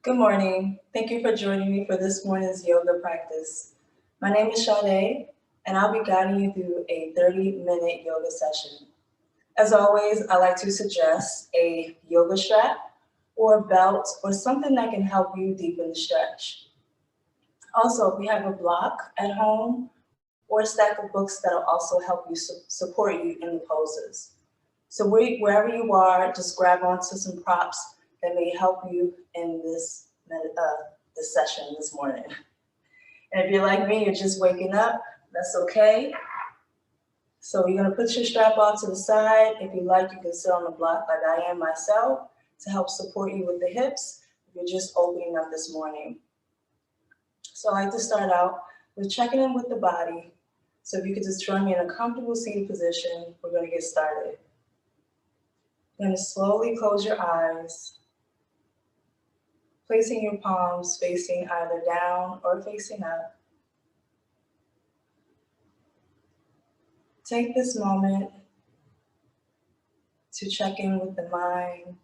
Good morning. Thank you for joining me for this morning's yoga practice. My name is Sade, and I'll be guiding you through a 30-minute yoga session. As always, I like to suggest a yoga strap or a belt or something that can help you deepen the stretch. Also, if you have a block at home or a stack of books that'll also help you support you in the poses. So wherever you are, just grab onto some props that may help you in this session this morning. And if you're like me, you're just waking up, that's okay. So you're gonna put your strap off to the side. If you like, you can sit on the block like I am myself to help support you with the hips if you're just opening up this morning. So I like to start out with checking in with the body. So if you could just join me in a comfortable seated position, we're gonna get started. You're gonna slowly close your eyes, placing your palms facing either down or facing up. Take this moment to check in with the mind,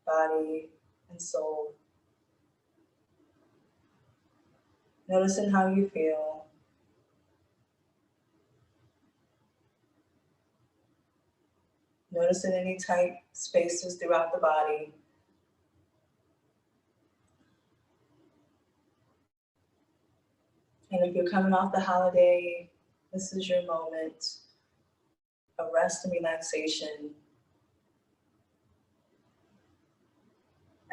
body, and soul. Noticing how you feel. Noticing any tight spaces throughout the body. And if you're coming off the holiday, this is your moment of rest and relaxation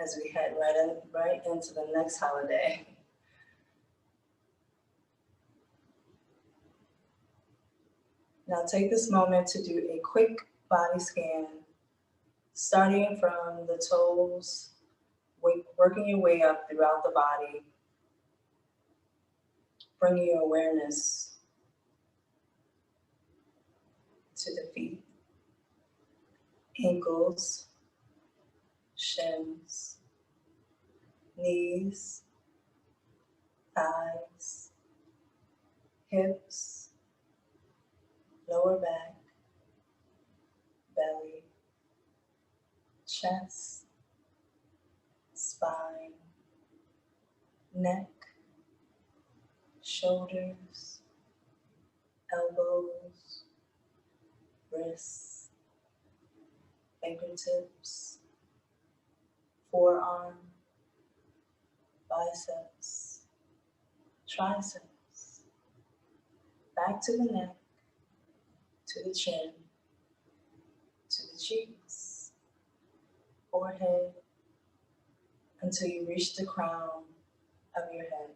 as we head right into the next holiday. Now take this moment to do a quick body scan, starting from the toes, working your way up throughout the body, bringing your awareness to the feet, ankles, shins, knees, thighs, hips, lower back, belly, chest, spine, neck, shoulders, elbows, wrists, fingertips, forearm, biceps, triceps, back to the neck, to the chin, to the cheeks, forehead, until you reach the crown of your head.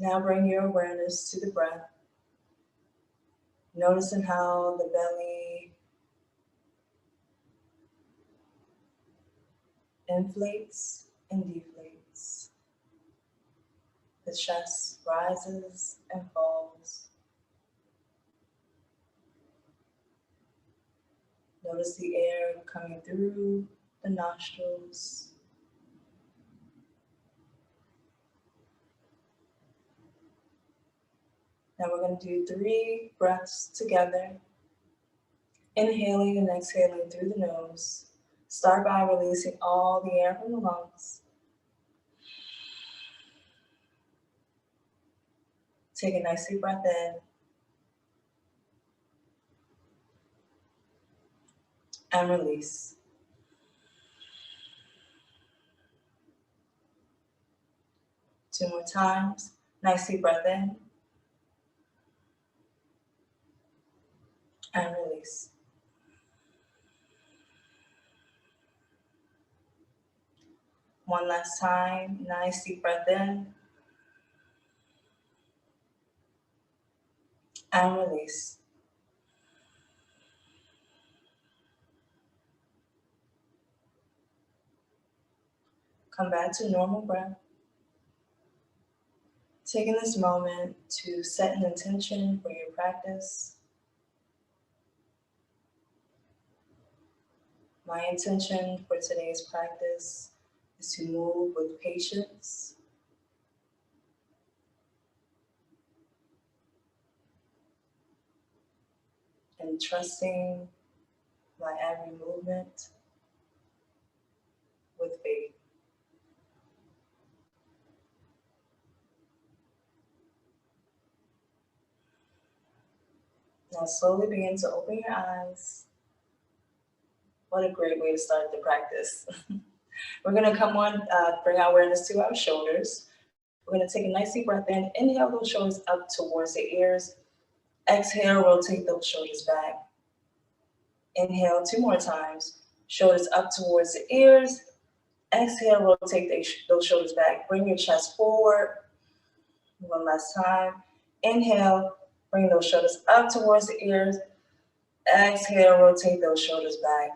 Now bring your awareness to the breath, noticing how the belly inflates and deflates. The chest rises and falls. Notice the air coming through the nostrils. Now we're going to do 3 breaths together. Inhaling and exhaling through the nose. Start by releasing all the air from the lungs. Take a nice deep breath in. And release. Two more times. Nice deep breath in. And release. One last time. Nice deep breath in. And release. Come back to normal breath. Taking this moment to set an intention for your practice. My intention for today's practice is to move with patience, and trusting my every movement with faith. Now slowly begin to open your eyes. What a great way to start the practice. We're gonna come on, bring our awareness to our shoulders. We're gonna take a nice deep breath in, inhale those shoulders up towards the ears. Exhale, rotate those shoulders back. Inhale 2 more times, shoulders up towards the ears. Exhale, rotate those shoulders back. Bring your chest forward. One last time. Inhale, bring those shoulders up towards the ears. Exhale, rotate those shoulders back.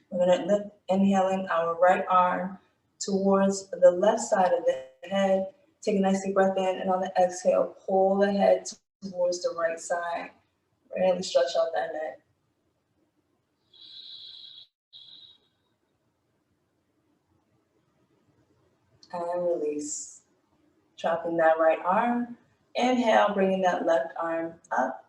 We're going to lift, inhaling our right arm towards the left side of the head. Take a nice deep breath in, and on the exhale, pull the head towards the right side. Really stretch out that neck. And release. Dropping that right arm. Inhale, bringing that left arm up,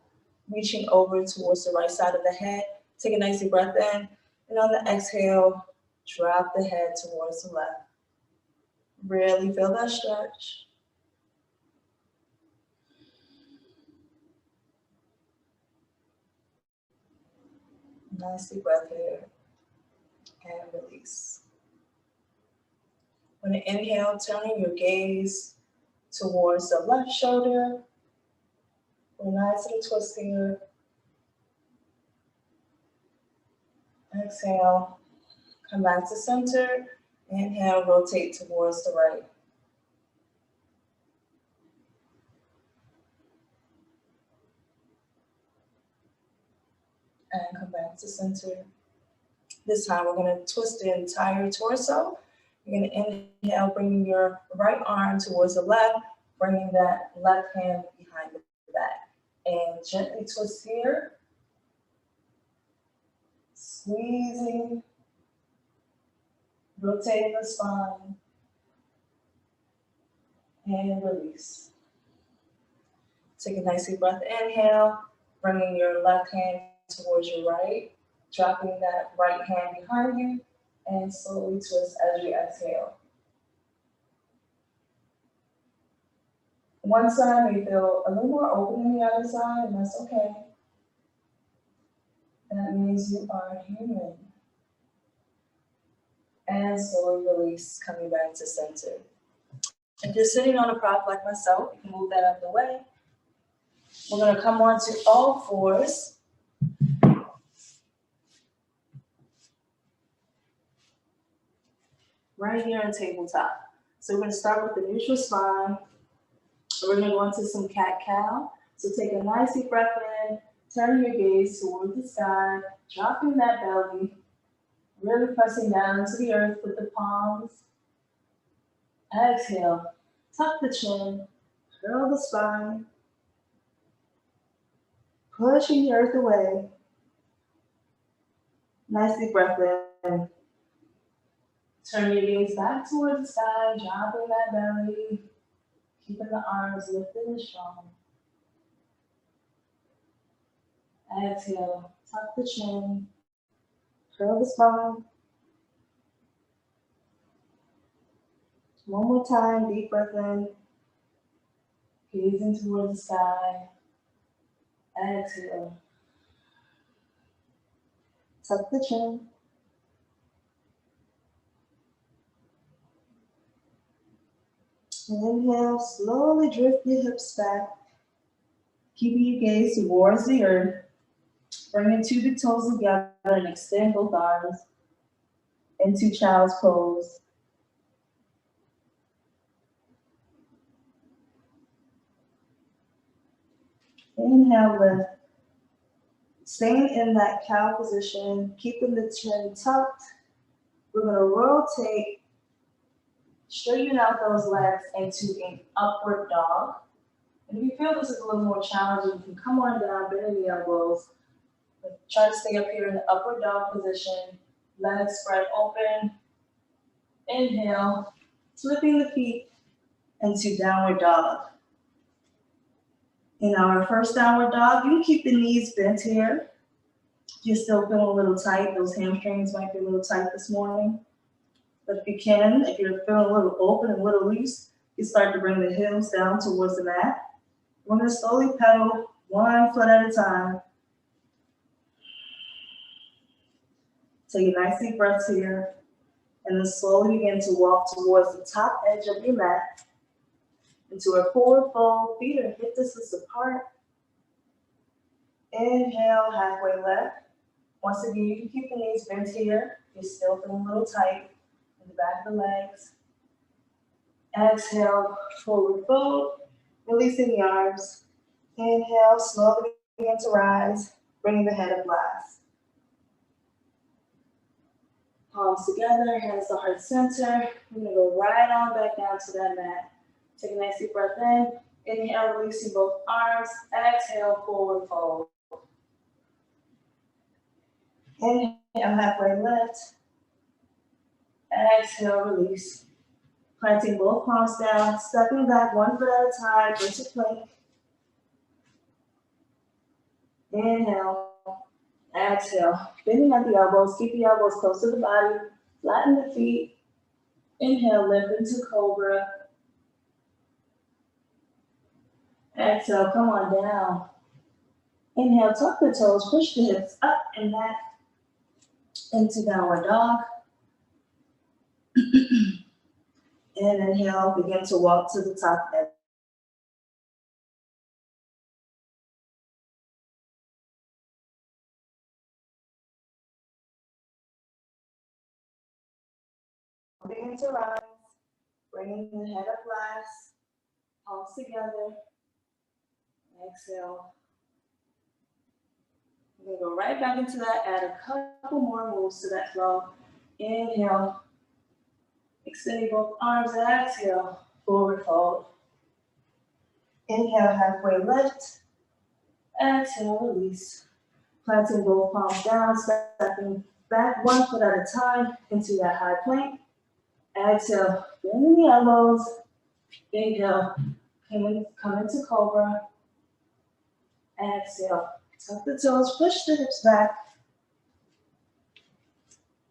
reaching over towards the right side of the head. Take a nice deep breath in, and on the exhale, drop the head towards the left. Really feel that stretch. Nice deep breath here, and release. When you inhale, turning your gaze towards the left shoulder. A nice little twist here. Exhale, come back to center. Inhale, rotate towards the right. And come back to center. This time we're going to twist the entire torso. You're going to inhale, bringing your right arm towards the left, bringing that left hand behind the back. And gently twist here. Squeezing, rotating the spine, and release. Take a nice deep breath, inhale, bringing your left hand towards your right, dropping that right hand behind you, and slowly twist as you exhale. One side may feel a little more open than the other side, and that's okay. That means you are human. And slowly release, coming back to center. If you're sitting on a prop like myself, you can move that out of the way. We're going to come onto all fours. Right here on tabletop. So we're going to start with the neutral spine. We're going to go into some cat-cow. So take a nice deep breath in, turn your gaze towards the sky, dropping that belly, really pressing down into the earth with the palms. Exhale, tuck the chin, curl the spine, pushing the earth away. Nice deep breath in. Turn your gaze back towards the sky, dropping that belly, keeping the arms lifted and strong. Exhale, tuck the chin, curl the spine. One more time, deep breath in, gazing towards the sky. Exhale, tuck the chin. And inhale, slowly drift your hips back, keeping your gaze towards the earth. Bring your 2 big toes together and extend both arms into child's pose. Inhale, lift. Staying in that cow position, keeping the chin tucked. We're going to rotate, straighten out those legs into an upward dog. And if you feel this is a little more challenging, you can come on down, bend the elbows. Try to stay up here in the upward dog position. Legs spread open. Inhale, flipping the feet into downward dog. In our first downward dog, you can keep the knees bent here. You're still feeling a little tight. Those hamstrings might be a little tight this morning. But if you can, if you're feeling a little open and a little loose, you start to bring the heels down towards the mat. We're going to slowly pedal one foot at a time. Take a nice deep breath here. And then slowly begin to walk towards the top edge of your mat into a forward fold. Feet are hip distance apart. Inhale, halfway left. Once again, you can keep the knees bent here. You're still feeling a little tight in the back of the legs. Exhale, forward fold, releasing the arms. Inhale, slowly begin to rise, bringing the head up last. Palms together, hands to heart center. We're gonna go right on back down to that mat. Take a nice deep breath in. Inhale, releasing both arms. Exhale, forward fold. Inhale, halfway lift. Exhale, release. Planting both palms down, stepping back one foot at a time into plank. Inhale, exhale. Bending at the elbows, keep the elbows close to the body. Flatten the feet. Inhale, lift into cobra. Exhale, come on down. Inhale, tuck the toes, push the hips up and back into downward dog. And inhale, begin to walk to the top edge. Begin to rise, bringing the head up last, palms together. Exhale. We're gonna go right back into that, add a couple more moves to that flow. Inhale, extending both arms, and exhale, forward fold. Inhale, halfway lift. Exhale, release. Planting both palms down, stepping back one foot at a time into that high plank. Exhale, bending the elbows. Inhale, come into cobra. Exhale, tuck the toes, push the hips back.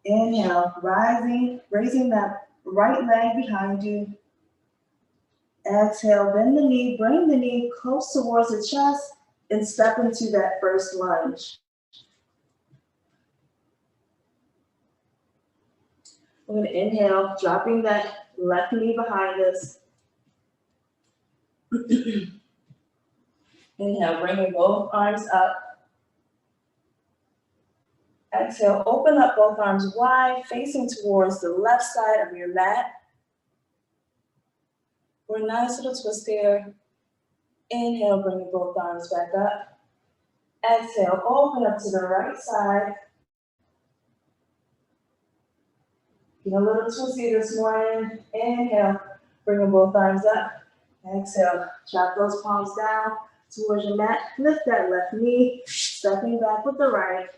Inhale, rising, raising that right leg behind you. Exhale, bend the knee, bring the knee close towards the chest, and step into that first lunge. We're going to inhale, dropping that left knee behind us. Inhale, bringing both arms up. Exhale, open up both arms wide, facing towards the left side of your mat. We're a nice little twist here. Inhale, bringing both arms back up. Exhale, open up to the right side. Get a little twisty this morning. Inhale, bringing both arms up. Exhale, drop those palms down towards your mat. Lift that left knee, stepping back with the right.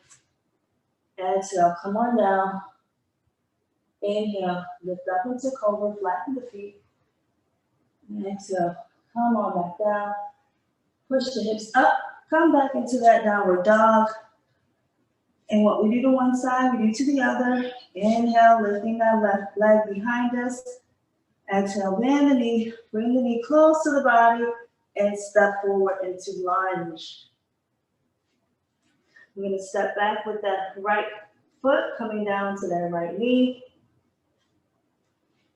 Exhale, come on down. Inhale, lift up into cobra, flatten the feet. Exhale, come on back down. Push the hips up, come back into that downward dog. And what we do to one side, we do to the other. Inhale, lifting that left leg behind us. Exhale, bend the knee, bring the knee close to the body, and step forward into lunge. We're going to step back with that right foot coming down to that right knee.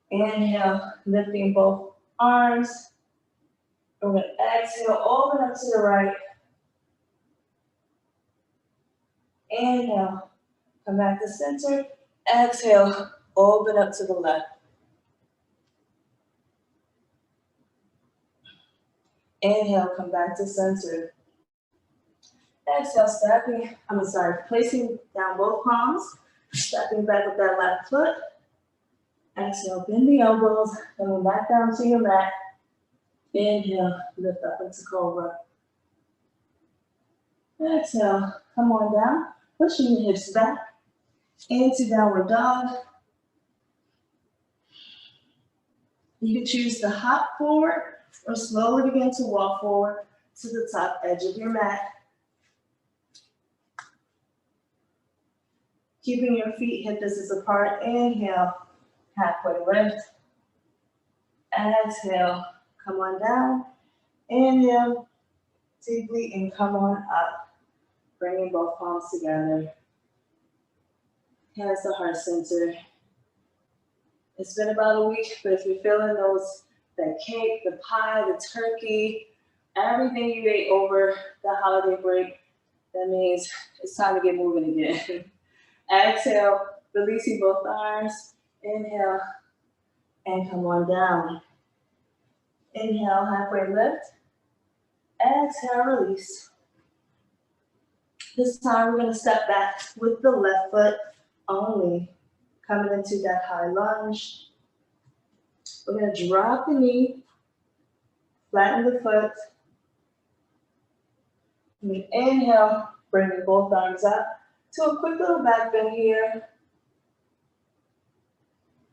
Inhale, lifting both arms. We're going to exhale, open up to the right. Inhale, come back to center. Exhale, open up to the left. Inhale, come back to center. Exhale, placing down both palms, stepping back with that left foot. Exhale, bend the elbows, coming back down to your mat. Inhale, lift up into cobra. Exhale, come on down, pushing the hips back into downward dog. You can choose to hop forward or slowly begin to walk forward. to the top edge of your mat. Keeping your feet hip distance apart. Inhale, halfway lift. Exhale, come on down. Inhale deeply and come on up. Bringing both palms together. Hands to heart center. It's been about a week, but if you're feeling that cake, the pie, the turkey, everything you ate over the holiday break, that means it's time to get moving again. Exhale, releasing both arms. Inhale, and come on down. Inhale, halfway lift. Exhale, release. This time we're going to step back with the left foot only, coming into that high lunge. We're going to drop the knee, flatten the foot. We inhale, bringing both arms up to a quick little back bend here.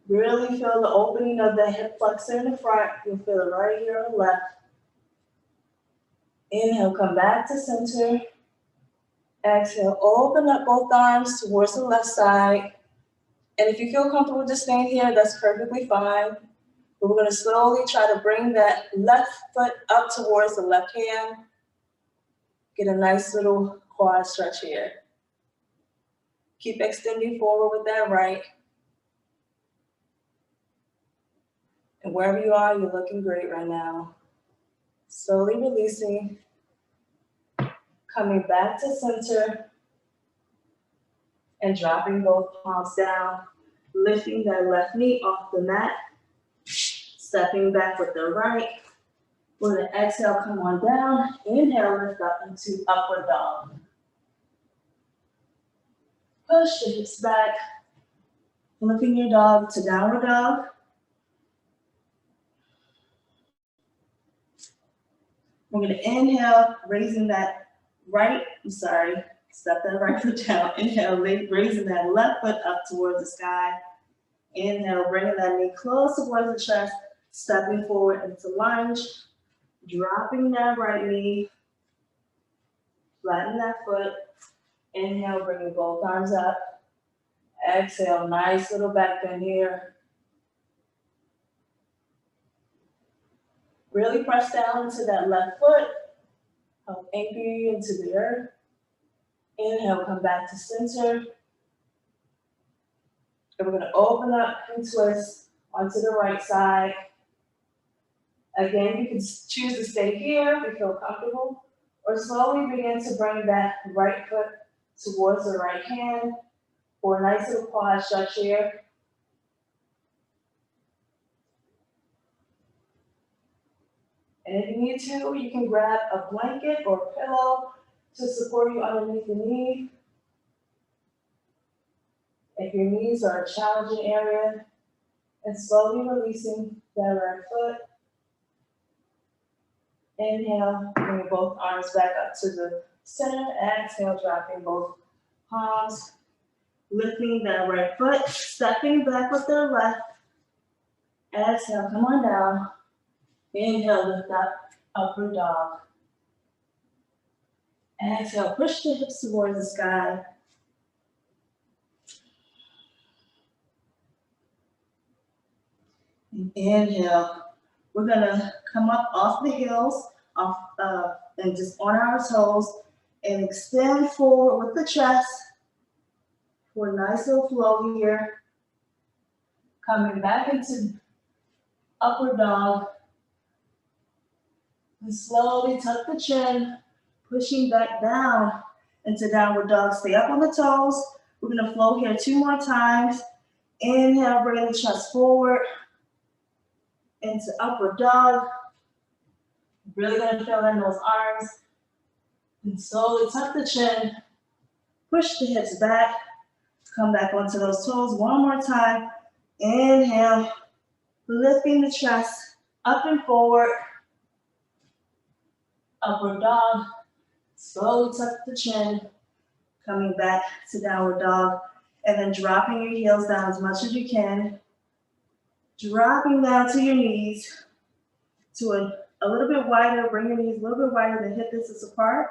Really feel the opening of the hip flexor in the front. You'll feel it right here on the left. Inhale, come back to center. Exhale, open up both arms towards the left side. And if you feel comfortable just staying here, that's perfectly fine. But we're going to slowly try to bring that left foot up towards the left hand. Get a nice little quad stretch here. Keep extending forward with that right. And wherever you are, you're looking great right now. Slowly releasing. Coming back to center. And dropping both palms down. Lifting that left knee off the mat. Stepping back with the right. We're going to exhale, come on down. Inhale, lift up into upward dog. Push the hips back. Flipping your dog to downward dog. We're going to inhale, raising that step that right foot down. Inhale, raising that left foot up towards the sky. Inhale, bringing that knee close towards the chest, stepping forward into lunge, dropping that right knee, flatten that foot. Inhale, bringing both arms up. Exhale, nice little back bend here. Really press down into that left foot. Help anchor you into the earth. Inhale, come back to center. And we're going to open up and twist onto the right side. Again, you can choose to stay here if you feel comfortable, or slowly begin to bring that right foot towards the right hand for a nice little quad stretch here. And if you need to, you can grab a blanket or a pillow to support you underneath the knee. If your knees are a challenging area, and slowly releasing that right foot. Inhale, bring both arms back up to the center. Exhale, dropping both palms. Lifting that right foot, stepping back with the left. Exhale, come on down. Inhale, lift up, upward dog. Exhale, push the hips towards the sky. Inhale. We're gonna come up off the heels, and just on our toes, and extend forward with the chest for a nice little flow here. Coming back into upward dog. And slowly tuck the chin, pushing back down into downward dog. Stay up on the toes. We're gonna flow here 2 more times. Inhale, bring the chest forward into upward dog. Really gonna feel in those arms. And slowly tuck the chin, push the hips back, come back onto those toes 1 more time. Inhale, lifting the chest up and forward. Upward dog, slowly tuck the chin, coming back to downward dog, and then dropping your heels down as much as you can. Dropping down to your knees to a a little bit wider, bring your knees a little bit wider, the hip distance apart.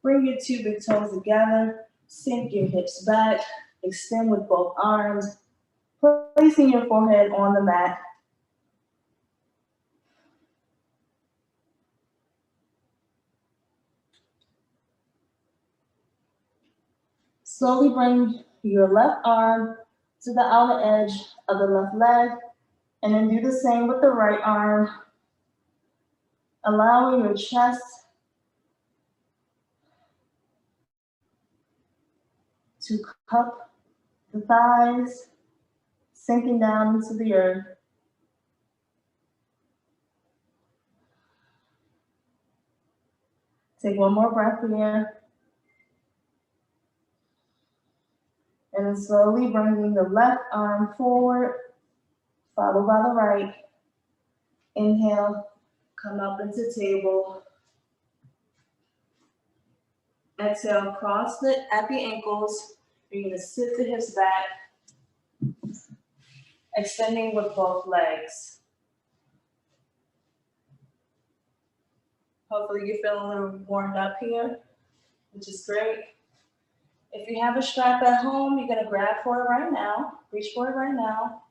Bring your two big toes together, sink your hips back, extend with both arms, placing your forehead on the mat. Slowly bring your left arm to the outer edge of the left leg, and then do the same with the right arm, allowing your chest to cup the thighs, sinking down into the earth. Take one more breath here. And then slowly bringing the left arm forward, followed by the right. Inhale, come up into table. Exhale, cross at the ankles. You're gonna sit the hips back, extending with both legs. Hopefully you're feeling a little warmed up here, which is great. If you have a strap at home, you're gonna grab for it right now, reach for it right now,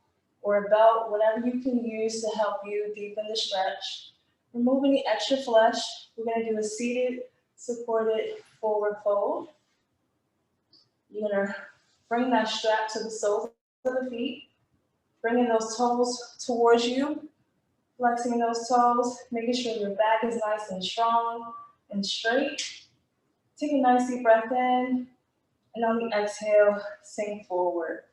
or a belt, whatever you can use to help you deepen the stretch. Remove any extra flesh. We're gonna do a seated, supported forward fold. You're gonna bring that strap to the soles of the feet, bringing those toes towards you, flexing those toes, making sure your back is nice and strong and straight. Take a nice deep breath in, and on the exhale, sink forward.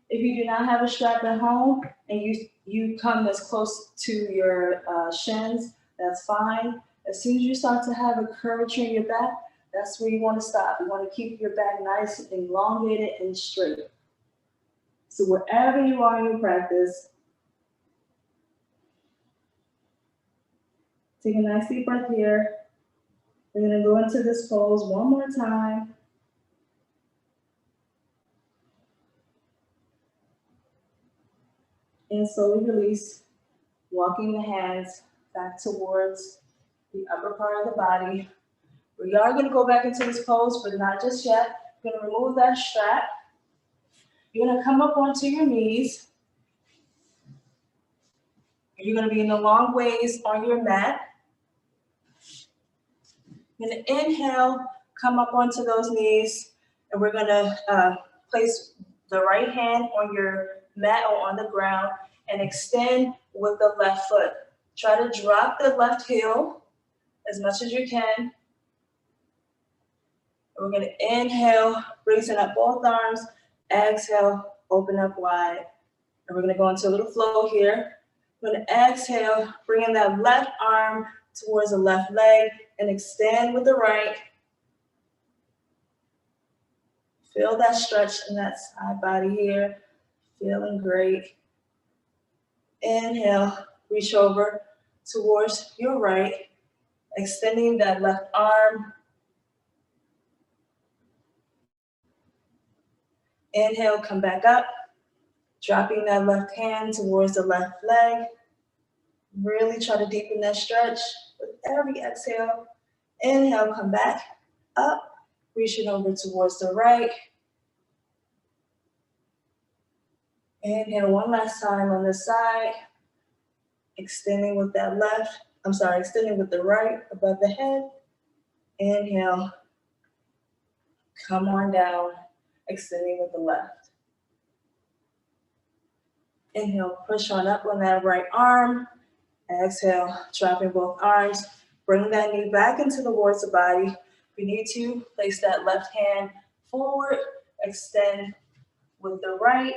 If you do not have a strap at home and you come as close to your shins, that's fine. As soon as you start to have a curvature in your back, that's where you want to stop. You want to keep your back nice, elongated, and straight. So wherever you are in your practice, take a nice deep breath here. We're going to go into this pose one more time. And slowly release, walking the hands back towards the upper part of the body. We are going to go back into this pose, but not just yet. We're going to remove that strap. You're going to come up onto your knees. You're going to be in the long ways on your mat. You're going to inhale, come up onto those knees, and we're going to place the right hand on your mat or on the ground and extend with the left foot. Try to drop the left heel as much as you can. And we're going to inhale, raising up both arms. Exhale, open up wide. And we're going to go into a little flow here. We're going to exhale, bringing that left arm towards the left leg and extend with the right. Feel that stretch in that side body here. Feeling great. Inhale, reach over towards your right, extending that left arm. Inhale, come back up, dropping that left hand towards the left leg. Really try to deepen that stretch with every exhale. Inhale, come back up, reaching over towards the right. Inhale one last time on the side, extending with that extending with the right above the head. Inhale, come on down, extending with the left. Inhale, push on up on that right arm. Exhale, dropping both arms. Bring that knee back into towards the body. If you need to, place that left hand forward, extend with the right.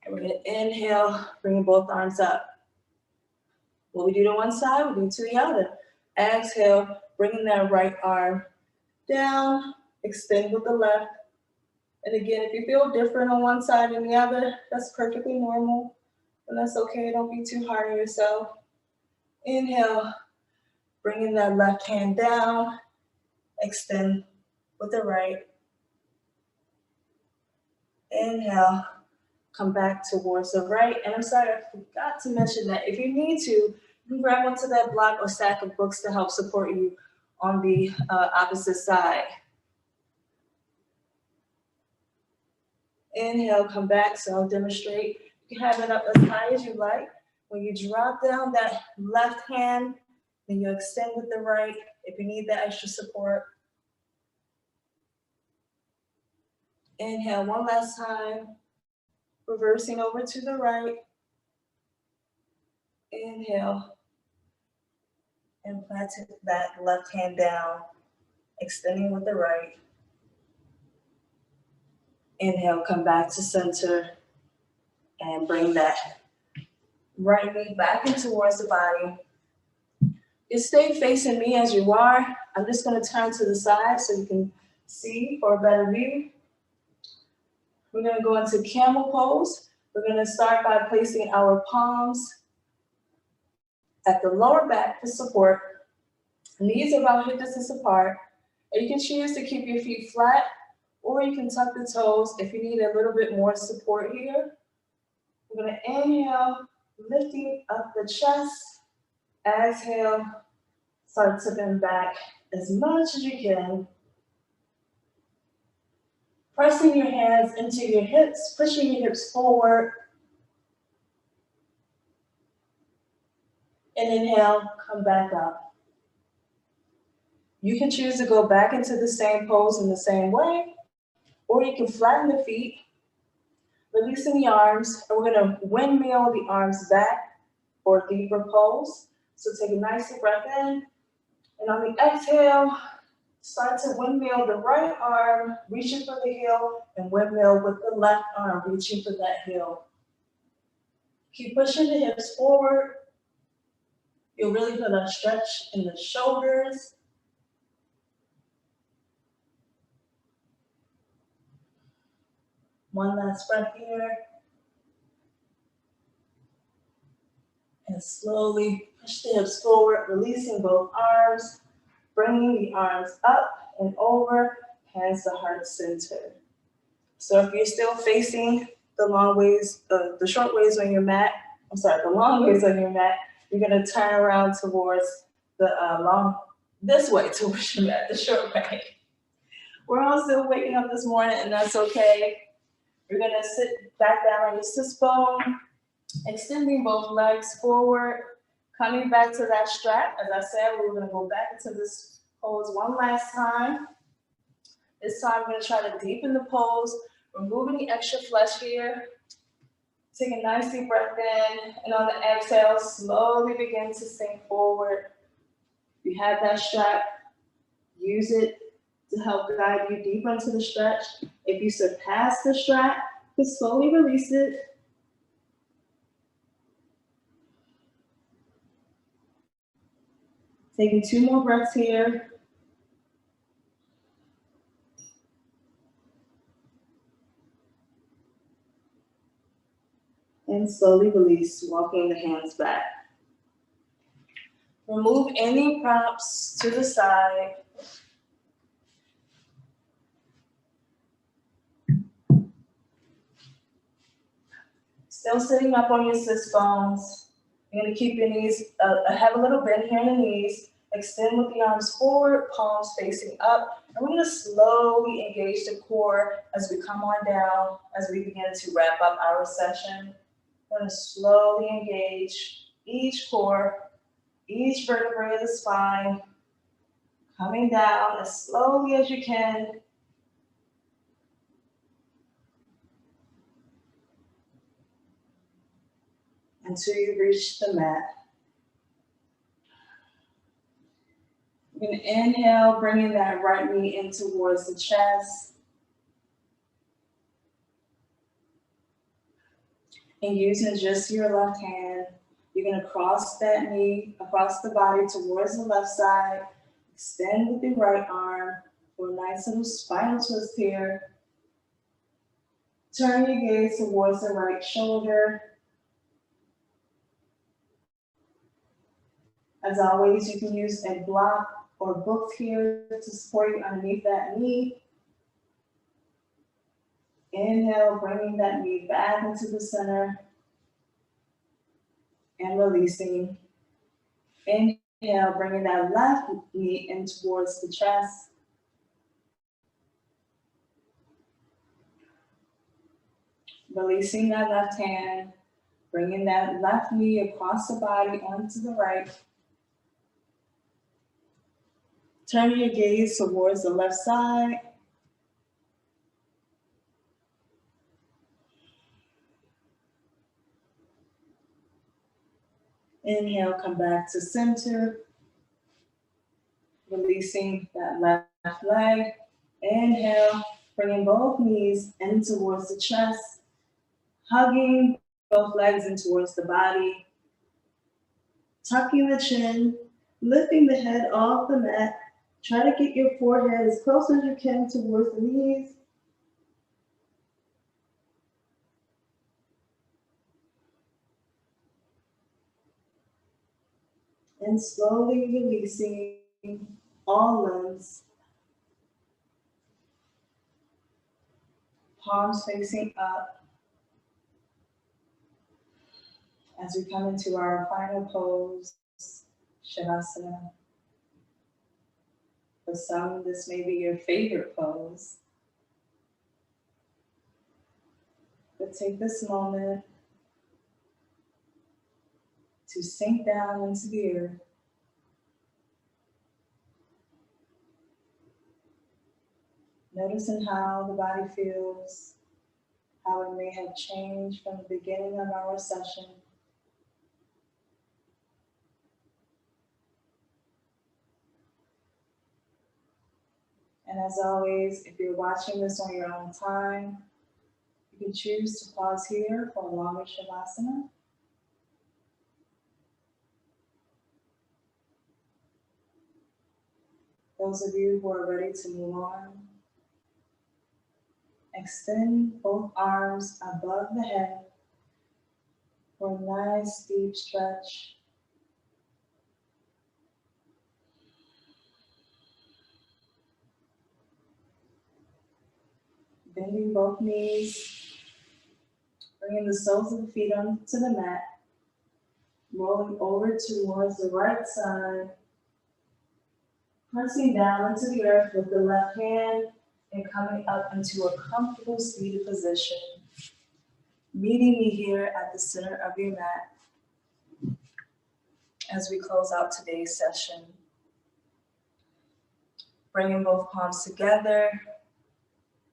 And we're going to inhale, bringing both arms up. What we do to one side, we do to the other. Exhale, bringing that right arm down, extend with the left. And again, if you feel different on one side and the other, that's perfectly normal. And that's okay, don't be too hard on yourself. Inhale, bringing that left hand down, extend with the right. Inhale, come back towards the right. And I'm sorry, I forgot to mention that if you need to, You can grab onto that block or stack of books to help support you on the opposite side. Inhale, come back, so I'll demonstrate. You can have it up as high as you like. When you drop down that left hand, then you extend with the right if you need that extra support. Inhale one last time, reversing over to the right. Inhale, and plant that left hand down, extending with the right. Inhale, come back to center, and bring that right knee back in towards the body. You stay facing me as you are. I'm just going to turn to the side so you can see for a better view. We're going to go into camel pose. We're going to start by placing our palms at the lower back for support. Knees about hip distance apart. And you can choose to keep your feet flat, or you can tuck the toes if you need a little bit more support here. We're going to inhale, lifting up the chest. Exhale, start tipping back as much as you can. Pressing your hands into your hips, pushing your hips forward. And inhale, come back up. You can choose to go back into the same pose in the same way, or you can flatten the feet, releasing the arms, and we're gonna windmill the arms back for a deeper pose. So take a nice deep breath in, and on the exhale, start to windmill the right arm, reaching for the heel, and windmill with the left arm, reaching for that heel. Keep pushing the hips forward. You'll really feel that stretch in the shoulders. One last breath here. And slowly push the hips forward, releasing both arms, bringing the arms up and over, hands to heart center. So if you're still facing the long ways, the short ways on your mat, the long ways on your mat, you're gonna turn around towards the this way towards your mat, the short way. We're all still waking up this morning, and that's okay. You're gonna sit back down on your sit bone, extending both legs forward, coming back to that strap. As I said, we're gonna go back into this pose one last time. This time we're gonna try to deepen the pose, removing the extra flesh here. Take a nice deep breath in, and on the exhale, slowly begin to sink forward. If you have that strap, use it to help guide you deeper into the stretch. If you surpass the strap, just slowly release it. Taking 2 more breaths here. And slowly release, walking the hands back. Remove any props to the side. Still sitting up on your sit bones. You're gonna keep your knees, have a little bend here in the knees. Extend with the arms forward, palms facing up. And we're gonna slowly engage the core as we come on down, as we begin to wrap up our session. We're gonna slowly engage each core, each vertebrae of the spine, coming down as slowly as you can. Until you reach the mat. You're gonna inhale, bringing that right knee in towards the chest. And using just your left hand, you're gonna cross that knee across the body towards the left side. Extend with the right arm for a nice little spinal twist here. Turn your gaze towards the right shoulder. As always, you can use a block or book here to support you underneath that knee. Inhale, bringing that knee back into the center and releasing. Inhale, bringing that left knee in towards the chest. Releasing that left hand, bringing that left knee across the body onto the right. Turning your gaze towards the left side. Inhale, come back to center. Releasing that left leg. Inhale, bringing both knees in towards the chest. Hugging both legs in towards the body. Tucking the chin, lifting the head off the mat. Try to get your forehead as close as you can towards the knees. And slowly releasing all limbs. Palms facing up. As we come into our final pose, Shavasana. For some, this may be your favorite pose. But take this moment to sink down into the earth. Noticing how the body feels, how it may have changed from the beginning of our session. And as always, if you're watching this on your own time, you can choose to pause here for a longer Shavasana. Those of you who are ready to move on, extend both arms above the head for a nice deep stretch. Bending both knees, bringing the soles of the feet onto the mat, rolling over towards the right side, pressing down into the earth with the left hand and coming up into a comfortable seated position. Meeting me here at the center of your mat as we close out today's session. Bringing both palms together.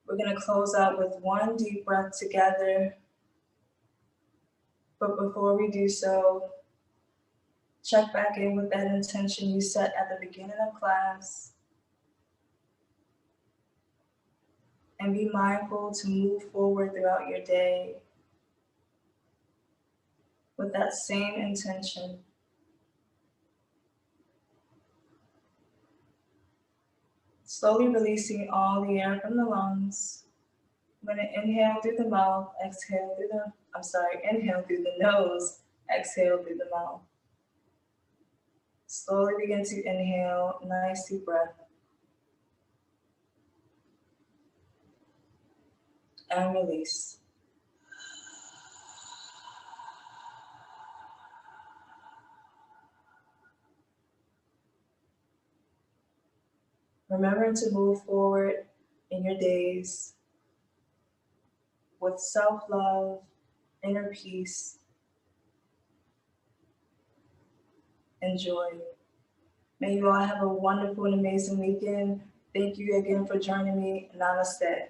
We're going to close out with one deep breath together. But before we do so, check back in with that intention you set at the beginning of class. And be mindful to move forward throughout your day with that same intention. Slowly releasing all the air from the lungs. I'm going to inhale through the mouth, inhale through the nose, exhale through the mouth. Slowly begin to inhale, nice deep breath. And release. Remembering to move forward in your days with self-love, inner peace, and joy. May you all have a wonderful and amazing weekend. Thank you again for joining me. Namaste.